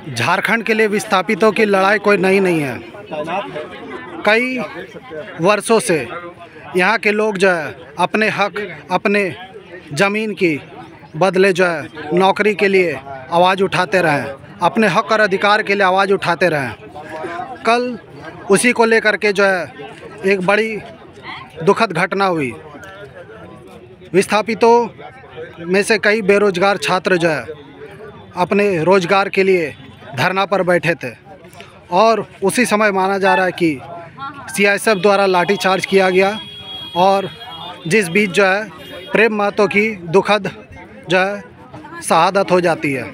झारखंड के लिए विस्थापितों की लड़ाई कोई नई नहीं है। कई वर्षों से यहाँ के लोग जो है अपने हक, अपने ज़मीन की बदले जो है नौकरी के लिए आवाज़ उठाते रहें, अपने हक और अधिकार के लिए आवाज़ उठाते रहें। कल उसी को लेकर के जो है एक बड़ी दुखद घटना हुई। विस्थापितों में से कई बेरोजगार छात्र जो है अपने रोजगार के लिए धरना पर बैठे थे और उसी समय माना जा रहा है कि सीआईएसएफ द्वारा लाठीचार्ज किया गया और जिस बीच जो है प्रेम महतो की दुखद जो है शहादत हो जाती है।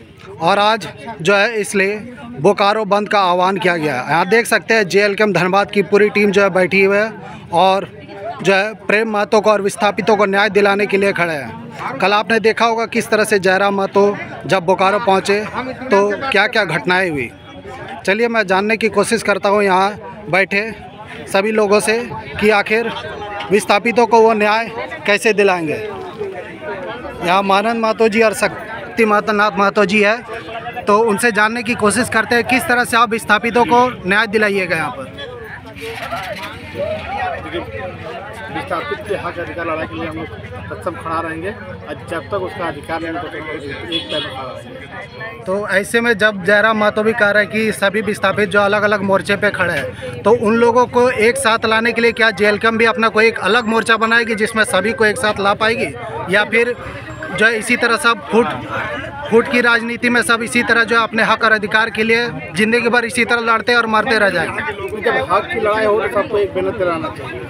और आज जो है इसलिए बोकारो बंद का आह्वान किया गया है। यहाँ देख सकते हैं JLKM धनबाद की पूरी टीम जो है बैठी हुई है और जो है प्रेम महतो को और विस्थापितों को न्याय दिलाने के लिए खड़े हैं। कल आपने देखा होगा किस तरह से जयराम महतो जब बोकारो पहुँचे तो क्या क्या घटनाएं हुई। चलिए मैं जानने की कोशिश करता हूँ यहाँ बैठे सभी लोगों से कि आखिर विस्थापितों को वो न्याय कैसे दिलाएंगे। यहाँ मानंद महतो जी और शक्ति नाथ महतो जी है, तो उनसे जानने की कोशिश करते हैं किस तरह से आप विस्थापितों को न्याय दिलाइएगा यहाँ पर। विस्थापित के हक अधिकार लड़ाई के लिए हम लोग सक्षम खड़ा रहेंगे और जब तक उसका अधिकार नहीं होता तो एक पैर खड़ा रहेंगे। तो ऐसे में जब जयराम महतो भी कह रहे हैं कि सभी विस्थापित जो अलग अलग मोर्चे पे खड़े हैं, तो उन लोगों को एक साथ लाने के लिए क्या JLKM भी अपना कोई एक अलग मोर्चा बनाएगी जिसमें सभी को एक साथ ला पाएगी, या फिर जो है इसी तरह सब फूट की राजनीति में सब इसी तरह जो है अपने हक और अधिकार के लिए ज़िंदगी भर इसी तरह लड़ते और मरते रह जाएंगे। जब हक की लड़ाई हो तो सबको एक बेनत दिलाना चाहिए।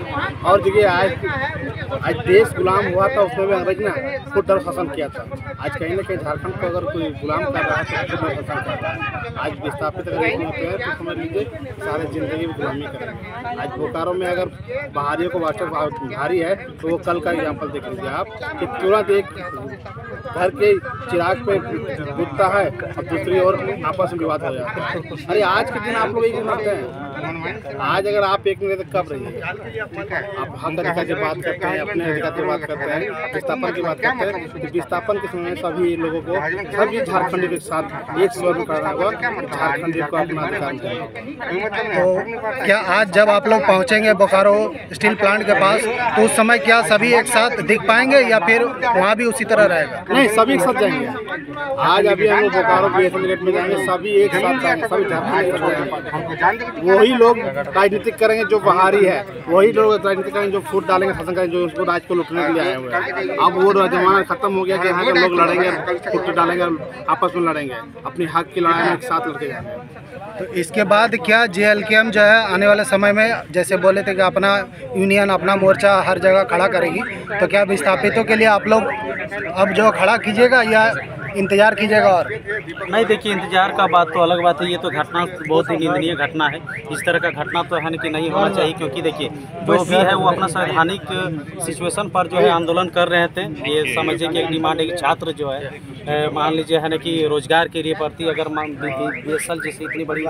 और देखिए आज देश गुलाम हुआ था, उसमें भी अंग्रेज ने खुद दर शासन किया था। आज कहीं ना कहीं झारखंड को अगर कोई गुलाम कर रहा है तो खुद शासन कर रहा है। आज विस्थापित अगर होते हैं तो समझ लीजिए सारे ज़िंदगी में गुलामी करेंगे। आज बोकारो में अगर बाहरियों को वास्तव भारी है तो वो कल का एग्जाम्पल देख लीजिए आप कि तुरंत एक घर के चिराग पे बुझता है और दूसरी ओर आपस में विवाद हो जाता है। अरे आज के दिन आप लोग एक मानते हैं, आज अगर आप एक नहीं तो कब रहिएगा। आप हक अधिकार की बात करते हैं, अपने अधिकार की बात करते हैं, विस्थापन की बात करते हैं, तो विस्थापन के समय सभी लोगों को सभी झारखंडी के साथ एक स्वर में खड़ा होगा, झारखंडी को अपना अधिकार मिलेगा। तो क्या आज जब आप लोग पहुँचेंगे बोकारो स्टील प्लांट के पास तो उस समय क्या सभी एक साथ दिख पाएंगे या फिर वहाँ भी उसी तरह रहेगा? नहीं, सभी एक साथ जाएंगे। आज अभी हम लोग बोकारो BSL गेट में जाएंगे, सभी एक साथ जाएंगे, सभी झारखंड वही लोग राजनीतिक करेंगे जो बाहरी है, वही लोग राजनीति करेंगे जो फूट डालेंगे, शासन करेंगे जो उसको राज को लुटने के लिए आए हुए हैं। अब वो जमाना खत्म हो गया कि यहाँ के लोग लड़ेंगे, फूट डालेंगे, आपस में लड़ेंगे, अपनी हक की लड़ाई में एक साथ लड़के जाएंगे। तो इसके बाद क्या JLKM जो है आने वाले समय में जैसे बोले थे कि अपना यूनियन अपना मोर्चा हर जगह खड़ा करेगी, तो क्या विस्थापितों के लिए आप लोग अब जो खड़ा कीजिएगा या इंतज़ार कीजिएगा? और नहीं, देखिए इंतजार का बात तो अलग बात है। ये तो घटना बहुत ही निंदनीय घटना है। इस तरह का घटना तो है कि नहीं होना चाहिए, क्योंकि देखिए जो भी है वो अपना संवैधानिक सिचुएशन पर जो है आंदोलन कर रहे थे। ये समझिए कि एक डिमांड एक छात्र जो है मान लीजिए है ना कि रोजगार के लिए भर्ती अगर BSL जैसी इतनी बड़ी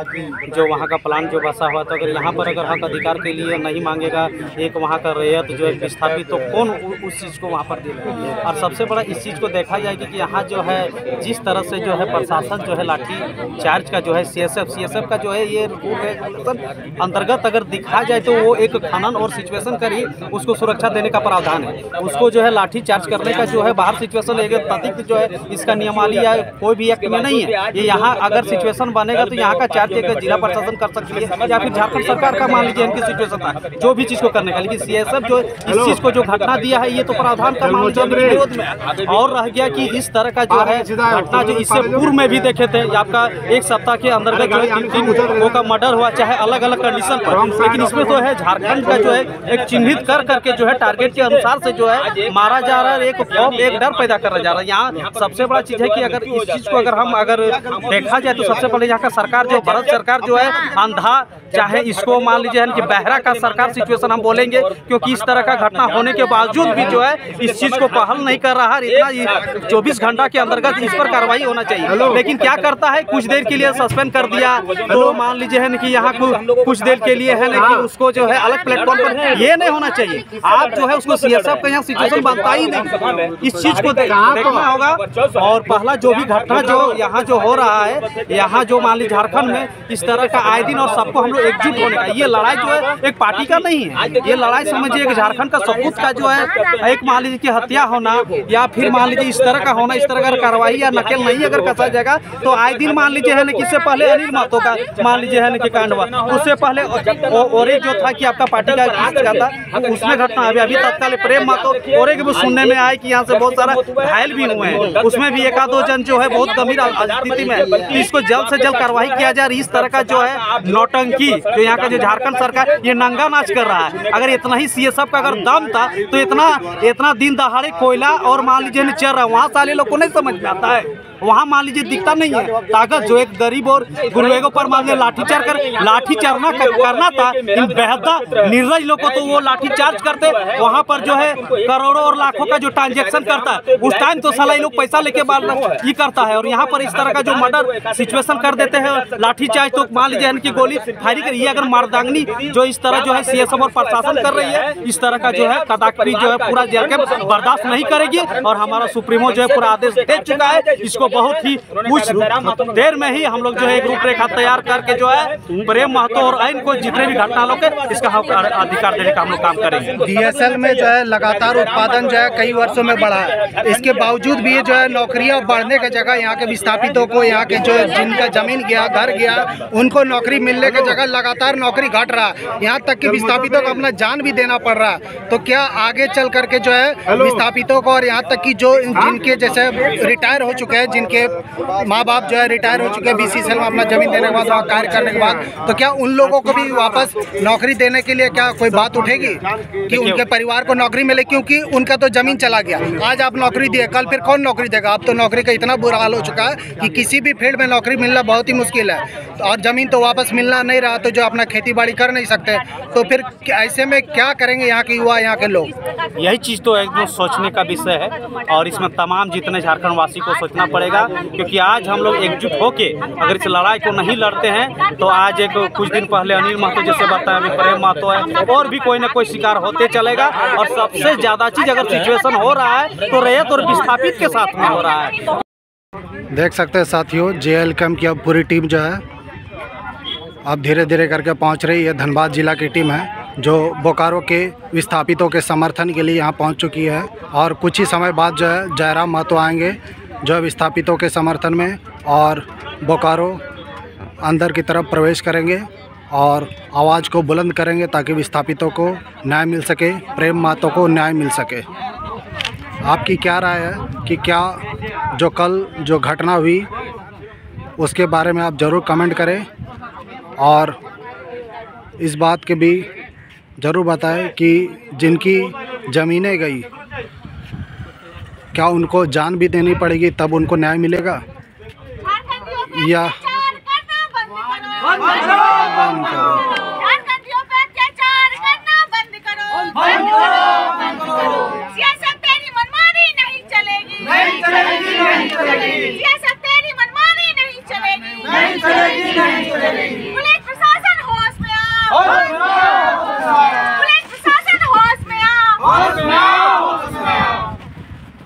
जो वहाँ का प्लान जो बसा हुआ था, अगर यहाँ पर अगर हक अधिकार के लिए नहीं मांगेगा एक वहाँ का रैयत जो है विस्थापित, तो कौन उस चीज़ को वहाँ पर देगा। और सबसे बड़ा इस चीज़ को देखा जाएगा कि यहाँ जो है जिस तरह से जो है प्रशासन जो है लाठी चार्ज का जो है CSF का जो है ये मतलब अंतर्गत अगर दिखा जाए तो वो एक खनन और सिचुएशन कर ही उसको सुरक्षा देने का प्रावधान है। उसको जो है लाठी चार्ज करने का जो है बाहर सिचुएशन एक तथिक जो है इसका नियमावली या कोई भी एक्ट में नहीं है। ये यहाँ अगर सिचुएशन बनेगा तो यहाँ का चार्ज एक जिला प्रशासन कर सकती है या फिर झारखंड सरकार का मान लीजिए इनकी सिचुएशन था जो भी चीज़ को करने का। लेकिन CSF जो इस चीज़ को जो घटना दिया है ये तो प्रावधान का मान लीजिए विरोध में। और रह गया कि इस तरह का जो है घटना जो इससे पूर्व में भी देखे थे, आपका एक सप्ताह के अंतर्गत जो है 3 लोगों का मर्डर हुआ, चाहे अलग अलग कंडीशन पर। लेकिन इसमें तो है झारखंड का जो है एक चिन्हित कर करके जो है टारगेट के अनुसार से जो है मारा जा रहा है, एक डर पैदा करा जा रहा है। यहाँ सबसे बड़ा चीज़ है कि अगर इस चीज़ को अगर हम अगर देखा जाए तो सबसे पहले यहाँ का सरकार जो भारत सरकार जो है अंधा, चाहे इसको मान लीजिए कि बहरा का सरकार सिचुएशन हम बोलेंगे, क्योंकि इस तरह का घटना होने के बावजूद भी जो है इस चीज़ को पहल नहीं कर रहा है। इतना 24 घंटा के अंतर्गत कि इस पर कार्रवाई होना चाहिए। लेकिन क्या करता है, कुछ देर के लिए सस्पेंड कर दिया, तो मान लीजिए है ना कि यहाँ कुछ देर के लिए है ना कि उसको जो है अलग प्लेटफॉर्म पर, ये नहीं होना चाहिए। आप जो है उसको CSF का यहाँ सिचुएशन बनता ही नहीं, इस चीज को देखना होगा। और पहला जो भी घटना जो यहाँ जो हो रहा है, यहाँ जो मान लीजिए झारखंड में इस तरह का आए दिन, और सबको हम लोग एकजुट होने का, ये लड़ाई जो है एक पार्टी का नहीं है, ये लड़ाई समझिए कि झारखंड का सबूत का जो है एक मान लीजिए कि हत्या होना या फिर मान लीजिए इस तरह का होना, इस तरह का कार्रवाई या नकेल नहीं अगर कसा जाएगा तो आए दिन मान लीजिए है ना, इससे पहले अनिल महतो का मान लीजिए है ना कि कांड हुआ, उससे पहले और एक जो था कि आपका पार्टी का था, उसमें घटना अभी तत्काल प्रेम महतो और एक सुनने में आए कि यहाँ से बहुत सारा घायल भी हुए हैं, उसमें भी एक दो जन जो है बहुत गंभीर स्थिति में है। इसको जल्द से जल्द कार्रवाई किया जाए। इस तरह का जो है नौटंकी जो यहाँ का जो झारखंड सरकार ये नंगा नाच कर रहा है, अगर इतना ही CSF का अगर दम था तो इतना दिन दहाड़े कोयला और मान लीजिए चल रहा है, वहाँ साले लोग को नहीं समझ में आता है, वहाँ मान लीजिए दिखता नहीं है ताकत जो एक गरीब और गुरुएगों पर मान लीजिए लाठीचार्ज करना था, इन बेहदा निर्दय लोग को तो वो लाठीचार्ज करते, वहाँ पर जो है करोड़ों और लाखों का जो ट्रांजेक्शन करता है उस टाइम तो साला लोग पैसा लेके ये करता है, और यहाँ पर इस तरह का जो मर्डर सिचुएशन कर देते हैं, लाठीचार्ज तो मान लीजिए इनकी गोली फायरिंग करिए, अगर मर्दांगनी जो इस तरह जो है CSF और प्रशासन कर रही है, इस तरह का जो है कदापि जो है पूरा जेल के बर्दाश्त नहीं करेगी। और हमारा सुप्रीमो जो है पूरा आदेश दे चुका है, इसको बहुत ही कुछ देर में ही हम लोग जो है एक रूपरेखा तैयार करके जो है प्रेम महतो और अन्य को जितने भी घटना लोग के इसका अधिकार देने का हम लोग काम करेंगे। DSL में जो है लगातार उत्पादन जो है कई वर्षों में बढ़ा है, इसके बावजूद भी जो है नौकरियां बढ़ने की जगह यहाँ के विस्थापितों को, यहाँ के जो जिनका जमीन गया, घर गया, उनको नौकरी मिलने की जगह लगातार नौकरी घट रहा है, यहाँ तक कि विस्थापितों को अपना जान भी देना पड़ रहा है। तो क्या आगे चल करके जो है विस्थापितों को और यहाँ तक कि जो जिनके जैसे रिटायर हो चुके हैं, जिनके माँ बाप जो है रिटायर हो चुके हैं BCCL में अपना जमीन देने के बाद, वहाँ कार्य करने के बाद, तो क्या उन लोगों को भी वापस नौकरी देने के लिए क्या कोई बात उठेगी कि उनके परिवार को नौकरी मिले, क्योंकि उनका तो जमीन चला गया, आज आप नौकरी दिए, कल फिर कौन नौकरी देगा। अब तो नौकरी का इतना बुरा हाल हो चुका है कि किसी भी फील्ड में नौकरी मिलना बहुत ही मुश्किल है, और ज़मीन तो वापस मिलना नहीं रहा, तो जो अपना खेती बाड़ी कर नहीं सकते, तो फिर ऐसे में क्या करेंगे यहाँ के युवा, यहाँ के लोग। यही चीज़ तो एकदम सोचने का विषय है, और इसमें तमाम जितने झारखंड वासी को सोचना पड़ेगा, क्योंकि आज हम लोग एकजुट होके अगर इस लड़ाई को नहीं लड़ते हैं तो आज एक कुछ दिन पहले अनिल महतो जैसे बताया, अभी प्रेम महतो है, और भी कोई ना कोई शिकार होते चलेगा। और सबसे ज़्यादा चीज़ अगर सिचुएशन हो रहा है तो रैयत और विस्थापित के साथ में हो रहा है। देख सकते हैं साथियों, JL कैंप की अब पूरी टीम जो है अब धीरे धीरे करके पहुंच रही है। धनबाद जिला की टीम है जो बोकारो के विस्थापितों के समर्थन के लिए यहाँ पहुंच चुकी है, और कुछ ही समय बाद जो है जयराम महतो आएंगे जो विस्थापितों के समर्थन में, और बोकारो अंदर की तरफ प्रवेश करेंगे और आवाज़ को बुलंद करेंगे ताकि विस्थापितों को न्याय मिल सके, प्रेम महतो को न्याय मिल सके। आपकी क्या राय है कि क्या जो कल जो घटना हुई उसके बारे में आप ज़रूर कमेंट करें, और इस बात के भी ज़रूर बताएं कि जिनकी ज़मीनें गई क्या उनको जान भी देनी पड़ेगी तब उनको न्याय मिलेगा, या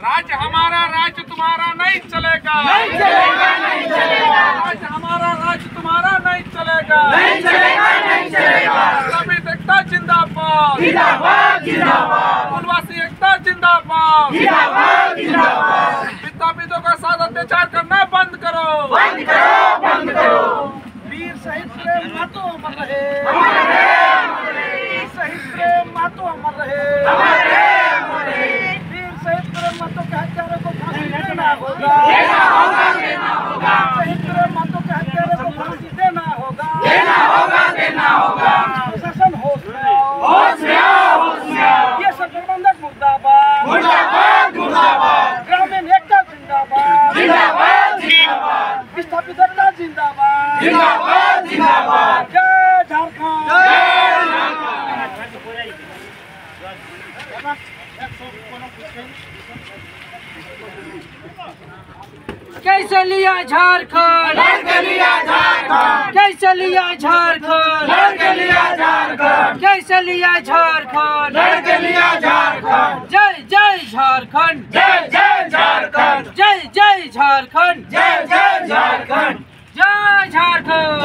राज्य हमारा, राज्य तुम्हारा नहीं चलेगा, नहीं चलेगा, नहीं चलेगा। राज्य हमारा, राज्य तुम्हारा नहीं चलेगा, नहीं चलेगा, नहीं चलेगा। विस्थापित एकता जिंदाबाद, जिंदाबाद, जिंदाबाद। वनवासी एकता जिंदाबाद, जिंदाबाद, जिंदाबाद। विस्थापितों का साथ अत्याचार करना बंद करो, बंद करो, बंद करो। वीर शहीद प्रेम महतो अमर रहे, अमर रहे। वीर शहीद प्रेम महतो अमर रहे, अमर रहे। शहीद प्रेम महतो के हत्यारों को फांसी देना होगा, देना होगा, देना होगा। शहीद प्रेम महतो के हत्यारों को फांसी देना होगा, देना होगा, देना होगा। प्रशासन होश में आओ, होश में आओ, होश में आओ। ये सब प्रबंधक मुर्दाबाद, मुर्दाबाद, मुर्दाबाद। ग्रामीण एकता जिंदाबाद, जिंदाबाद, जिंदाबाद। विस्थापित एकता जिंदाबाद, जिंदाबाद, जिंदाबाद। जय झारखंड, जय झारखंड। कैसे लिया झारखंड, कैसे लिया झारखंड, कैसे लिया झारखंड, कैसे लिया झारखंड, जय जय झारखंड, जय जय झारखंड, जय जय झारखंड, जय जय झारखंड, जय झारखंड।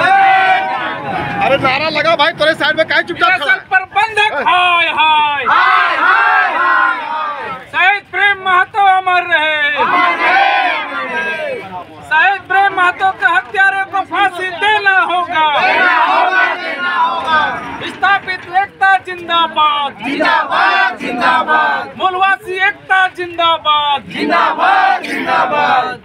अरे नारा लगा भाई, तेरे साइड में काहे चुपचाप खड़ा है? प्रबंधक हाय हाय हाय हाय हाय, शहीद प्रेम महतो अमर रहे, शहीद प्रेम महतो के हत्यारों को फांसी देना होगा, स्थापित एकता जिंदाबाद, जिंदाबाद जिंदाबाद, मूलवासी एकता जिंदाबाद, जिंदाबाद जिंदाबाद।